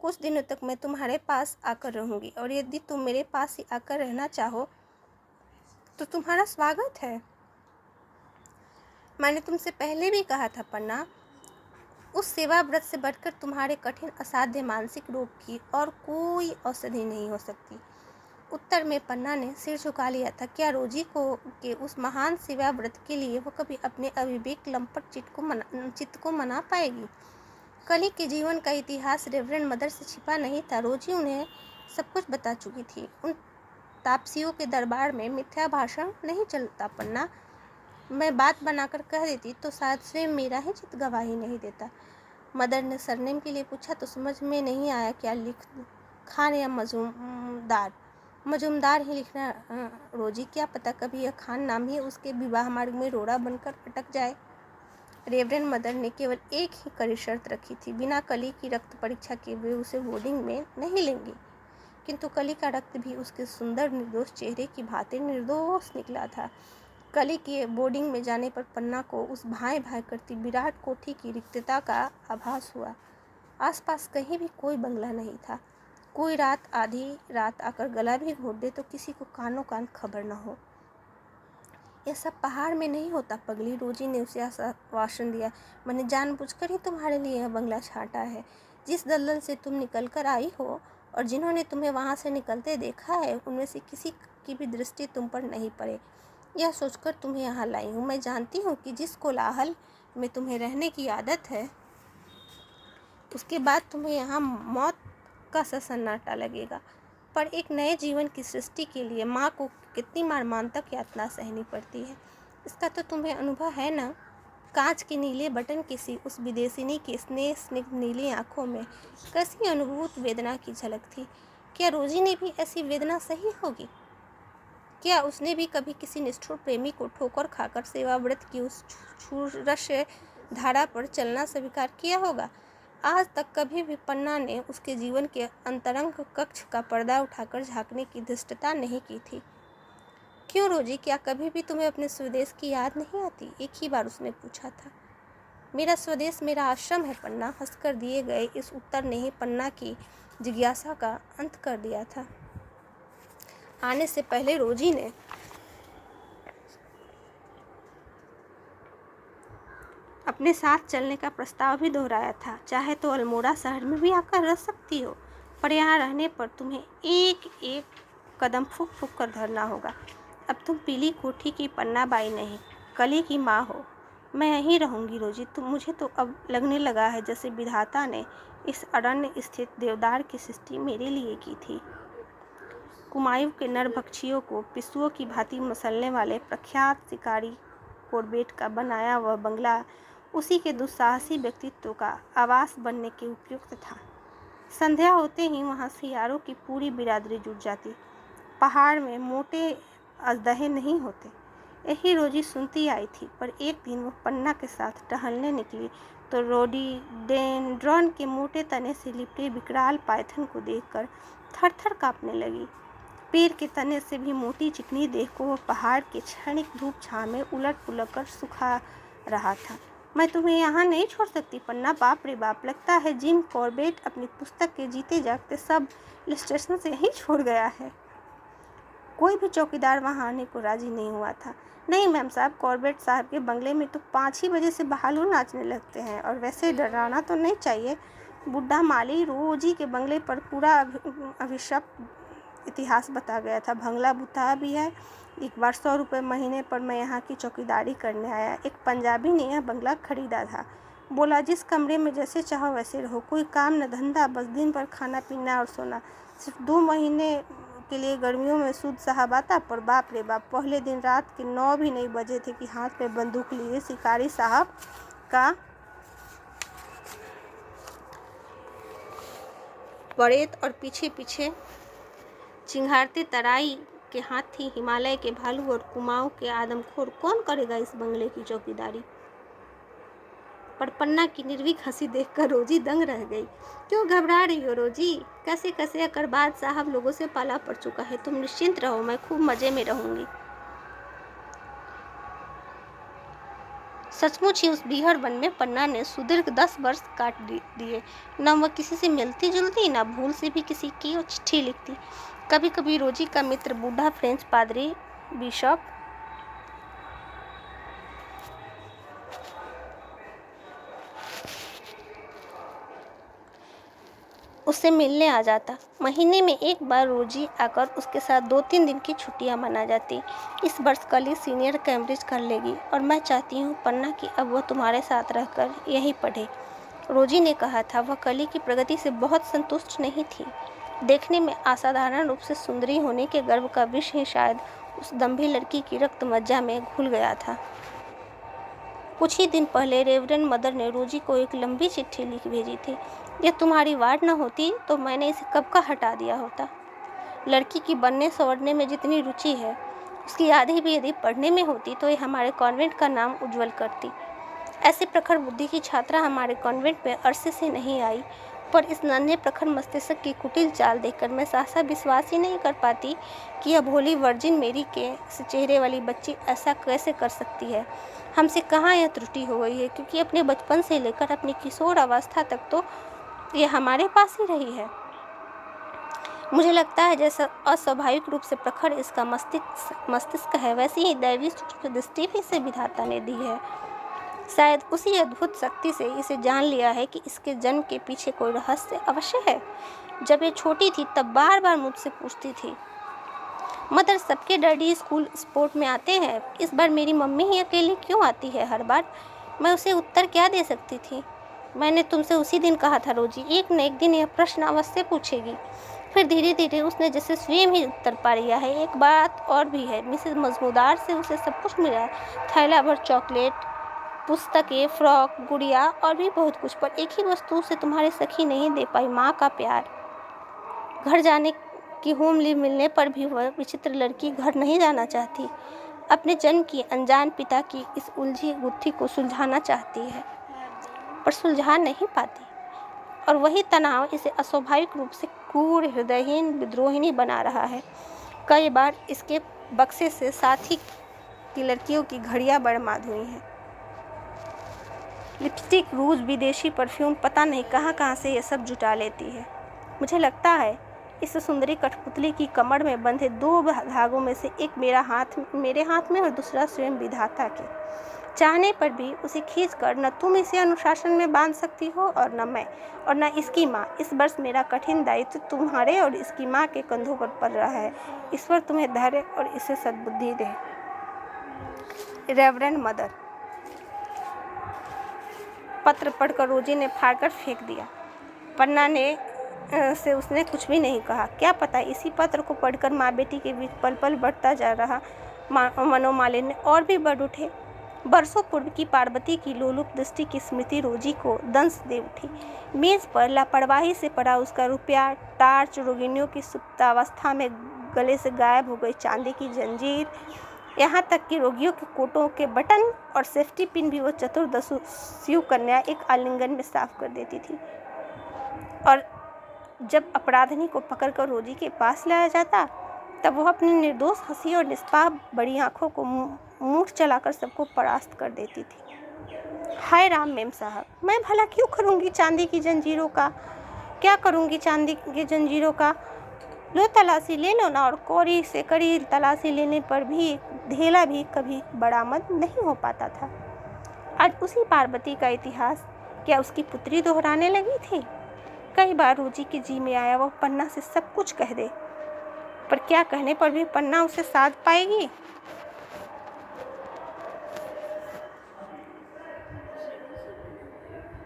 कुछ दिनों तक मैं तुम्हारे पास आकर रहूँगी और यदि तुम मेरे पास ही आकर रहना चाहो तो तुम्हारा स्वागत है। मैंने तुमसे पहले भी कहा था पन्ना, उस सेवा व्रत से बढ़कर तुम्हारे कठिन असाध्य मानसिक रोग की और कोई औषधि नहीं हो सकती। उत्तर में पन्ना ने सिर झुका लिया था। क्या रोजी को के उस महान सेवा व्रत के लिए वो कभी अपने अविवेक लंपट चित्त को मना पाएगी? कली के जीवन का इतिहास रेवरेंड मदर से छिपा नहीं था। रोजी उन्हें सब कुछ बता चुकी थी। उन तापसियों के दरबार में मिथ्या भाषण नहीं चलता पन्ना। मैं बात बनाकर कह देती तो शायद स्वयं मेरा ही चित्त गवाही नहीं देता। मदर ने सरनेम के लिए पूछा तो समझ में नहीं आया क्या लिख खान या मजूमदार। मजूमदार ही लिखना रोजी, क्या पता कभी यह खान नाम ही उसके विवाह मार्ग में रोड़ा बनकर अटक जाए। रेवरेंड मदर ने केवल एक ही कड़ी शर्त रखी थी, बिना कली की रक्त परीक्षा के वे उसे बोर्डिंग में नहीं लेंगी। किंतु कली का रक्त भी उसके सुंदर निर्दोष चेहरे की भांति निर्दोष निकला था। कली के बोर्डिंग में जाने पर पन्ना को उस भाई भाई करती विराट कोठी की रिक्तता का आभास हुआ। आसपास कहीं भी कोई बंगला नहीं था। कोई रात आधी रात आकर गला भी घोट दे तो किसी को कानों कान खबर न हो। यह सब पहाड़ में नहीं होता पगली, रोजी ने उसे आश्वासन दिया। मैंने जानबूझकर ही तुम्हारे लिए यह बंगला छांटा है। जिस दलदल से तुम निकल कर आई हो और जिन्होंने तुम्हें वहां से निकलते देखा है, उनमें से किसी की भी दृष्टि तुम पर नहीं पड़े, यह सोचकर तुम्हें यहाँ लाई हूँ। मैं जानती हूँ कि जिस कोलाहल में तुम्हें रहने की आदत है, उसके बाद तुम्हें यहाँ मौत का सा सन्नाटा लगेगा, पर एक नए जीवन की सृष्टि के लिए माँ को कितनी मर्मांतक यातना सहनी पड़ती है, इसका तो तुम्हें अनुभव है ना। कांच के नीले बटन किसी उस विदेशिनी की स्नेह स्निग्ध नीली आंखों में कैसी अनुभूत वेदना की झलक थी। क्या रोजी ने भी ऐसी वेदना सही होगी? क्या उसने भी कभी किसी निष्ठुर प्रेमी को ठोकर खाकर सेवाव्रत की उस क्षुरस्य धारा पर चलना स्वीकार किया होगा? आज तक कभी भी पन्ना ने उसके जीवन के अंतरंग कक्ष का पर्दा उठाकर झांकने की धृष्टता नहीं की थी। क्यों रोजी, क्या कभी भी तुम्हें अपने स्वदेश की याद नहीं आती? एक ही बार उसने पूछा था। मेरा स्वदेश मेरा आश्रम है पन्ना। हंसकर दिए गए इस उत्तर ने ही पन्ना की जिज्ञासा का अंत कर दिया था। आने से पहले रोजी ने अपने साथ चलने का प्रस्ताव भी दोहराया था। चाहे तो अल्मोड़ा शहर में भी आकर रह सकती हो, पर यहाँ रहने पर तुम्हें एक एक कदम फूक फूक कर धरना होगा। अब तुम पीली कोठी की पन्ना बाई नहीं, कली की माँ हो। मैं यहीं रहूँगी रोजी। मुझे तो अब लगने लगा है जैसे विधाता ने इस अरण्य स्थित देवदार की सृष्टि मेरे लिए की थी। कुमायूं के नरभक्षियों को पिस्सुओं की भांति मसलने वाले प्रख्यात शिकारी कॉर्बेट का बनाया वह बंगला उसी के दुस्साहसी व्यक्तित्व का आवास बनने के उपयुक्त था। संध्या होते ही वहाँ सियारों की पूरी बिरादरी जुट जाती। पहाड़ में मोटे अजदहे नहीं होते, यही रोजी सुनती आई थी। पर एक दिन वो पन्ना के साथ टहलने निकली तो रोडोडेंड्रॉन के मोटे तने से लिपटे विकराल पाइथन को देखकर थर थर काँपने लगी। पेड़ के तने से भी मोटी चिकनी देह को वह पहाड़ के क्षणिक धूप छाँव में उलट पुलट कर सुखा रहा था। मैं तुम्हें यहाँ नहीं छोड़ सकती पन्ना। बाप रे बाप, लगता है जिम कॉर्बेट अपनी पुस्तक के जीते जागते सब इलस्ट्रेशन से यहीं छोड़ गया है। कोई भी चौकीदार वहाँ आने को राजी नहीं हुआ था। नहीं मैम साहब, कॉर्बेट साहब के बंगले में तो 5 ही बजे से बहालू नाचने लगते हैं, और वैसे डराना तो नहीं चाहिए। बुढ़ा माली रोजी के बंगले पर पूरा अभिशप्त इतिहास बता गया था। भंगला बुता भी है। एक बार 100 रुपये महीने पर मैं यहाँ की चौकीदारी करने आया। एक पंजाबी ने यह बंगला खरीदा था। बोला जिस कमरे में जैसे चाहो वैसे रहो, कोई काम न धंधा, बस दिन भर खाना पीना और सोना। सिर्फ 2 महीने के लिए गर्मियों में सूद साहब आता, पर बाप रे बाप, पहले दिन रात के 9 भी नहीं बजे थे कि हाथ में बंदूक लिए शिकारी साहब का बरेत और पीछे पीछे चिंघारते तराई के हाथी, हिमालय के भालू और कुमाऊं के आदमखोर। कौन करेगा इस बंगले की चौकीदारी? पर पन्ना की निर्भीक हंसी देखकर रोजी दंग रह गई। क्यों घबरा रही हो रोजी? कैसे कैसे अकरबाद साहब लोगों से पाला पड़ चुका है। तुम निश्चिंत रहो, मैं खूब मजे में रहूंगी। सचमुच ही उस बीहड़ वन में पन्ना ने सुदीर्घ 10 वर्ष काट दिए। न वह किसी से मिलती जुलती, न भूल से भी किसी की चिट्ठी लिखती। कभी कभी रोजी का मित्र बूढ़ा फ्रेंच पादरी बिशप उससे मिलने आ जाता। महीने में एक बार रोजी आकर उसके साथ 2-3 दिन की छुट्टियां मना जाती। इस वर्ष कली सीनियर कैम्ब्रिज कर लेगी और मैं चाहती हूँ पन्ना कि अब वह तुम्हारे साथ रहकर यहीं पढ़े। रोजी ने कहा था। वह कली की प्रगति से बहुत संतुष्ट नहीं थी। देखने में असाधारण रूप से सुंदरी होने के गर्व का विष ही शायद उस दंभी लड़की की रक्त मज्जा में घुल गया था। कुछ ही दिन पहले रेवरेंड मदर ने रोजी को एक लंबी चिट्ठी लिख भेजी थी। यह तुम्हारी वार्ड न होती तो मैंने इसे कब का हटा दिया होता। लड़की की बनने संवरने में जितनी रुचि है, उसकी आधी भी यदि पढ़ने में होती तो ये हमारे कॉन्वेंट का नाम उज्जवल करती। ऐसी प्रखर बुद्धि की छात्रा हमारे कॉन्वेंट में अरसे से नहीं आई, पर इस नन्हे प्रखर मस्तिष्क की कुटिल चाल देखकर मैं सहसा विश्वास ही नहीं कर पाती कि यह भोली वर्जिन मेरी के चेहरे वाली बच्ची ऐसा कैसे कर सकती है। हमसे कहाँ यह त्रुटि हो गई है, क्योंकि अपने बचपन से लेकर अपनी किशोर अवस्था तक तो यह हमारे पास ही रही है। मुझे लगता है जैसा अस्वाभाविक रूप से प्रखर इसका मस्तिष्क है, वैसी ही दैवी दृष्टि भी इसे विधाता ने दी है। शायद उसी अद्भुत शक्ति से इसे जान लिया है कि इसके जन्म के पीछे कोई रहस्य अवश्य है। जब ये छोटी थी तब बार बार मुझसे पूछती थी, मदर सबके डैडी स्कूल स्पोर्ट में आते हैं, इस बार मेरी मम्मी ही अकेली क्यों आती है हर बार। मैं उसे उत्तर क्या दे सकती थी। मैंने तुमसे उसी दिन कहा था रोजी, एक न एक दिन यह प्रश्न अवश्य पूछेगी। फिर धीरे धीरे उसने जैसे स्वयं ही उत्तर पा लिया है। एक बात और भी है, मिसेस मजमूदार से उसे सब कुछ मिला, थैला भर चॉकलेट, पुस्तकें, फ्रॉक, गुड़िया और भी बहुत कुछ, पर एक ही वस्तु उसे तुम्हारी सखी नहीं दे पाई, माँ का प्यार। घर जाने की होम लीव मिलने पर भी वह विचित्र लड़की घर नहीं जाना चाहती। अपने जन्म की अनजान पिता की इस उलझी गुत्थी को सुलझाना चाहती है, पर सुलझा नहीं पाती, और वही तनाव इसे अस्वाभाविक रूप से क्रूर, हृदयहीन, विद्रोहिणी बना रहा है। कई बार इसके बक्से से साथी की लड़कियों की घड़ियां बर्बाद हुई हैं। लिपस्टिक, रूज, विदेशी परफ्यूम, पता नहीं कहाँ से ये सब जुटा लेती है। मुझे लगता है इस सुंदरी कठपुतली की कमर में बंधे 2 धागों में से एक मेरे हाथ में और दूसरा स्वयं विधाता के। चाहने पर भी उसे खींचकर न तुम इसे अनुशासन में बांध सकती हो और न मैं और न इसकी माँ। इस वर्ष मेरा कठिन दायित्व तुम्हारे और इसकी माँ के कंधों पर पड़ रहा है। ईश्वर तुम्हें धैर्य और इसे सद्बुद्धि दे। Reverend mother. पत्र पढ़कर रोजी ने फाड़कर फेंक दिया। पन्ना ने से उसने कुछ भी नहीं कहा। क्या पता इसी पत्र को पढ़कर माँ बेटी के बीच पल पल बढ़ता जा रहा मनोमालिन्य और भी बढ़ उठे। बरसों पूर्व की पार्वती की लोलुप दृष्टि की स्मृति रोजी को दंश दे उठी। मेज पर लापरवाही से पड़ा उसका रुपया, टार्च, रोगिणियों की सुप्तावस्था में गले से गायब हो गई चांदी की जंजीर, यहाँ तक कि रोगियों के कोटों के बटन और सेफ्टी पिन भी वो चतुर्दशु कन्या एक आलिंगन में साफ कर देती थी। और जब अपराधिनी को पकड़कर रोजी के पास लाया जाता, तब वह अपनी निर्दोष हंसी और निष्पाप बड़ी आंखों को मूठ चलाकर सबको परास्त कर देती थी। हाय राम मेम साहब, मैं भला क्यों करूँगी चांदी की जंजीरों का? क्या करूँगी चांदी की जंजीरों का? लो तलाशी ले लो ना। और कौड़ी से कड़ी तलाशी लेने पर भी ढेला भी कभी बरामद नहीं हो पाता था। आज उसी पार्वती का इतिहास क्या उसकी पुत्री दोहराने लगी थी? कई बार रोजी के जी में आया वह पन्ना से सब कुछ कह दे, पर क्या कहने पर भी पन्ना उसे साध पाएगी?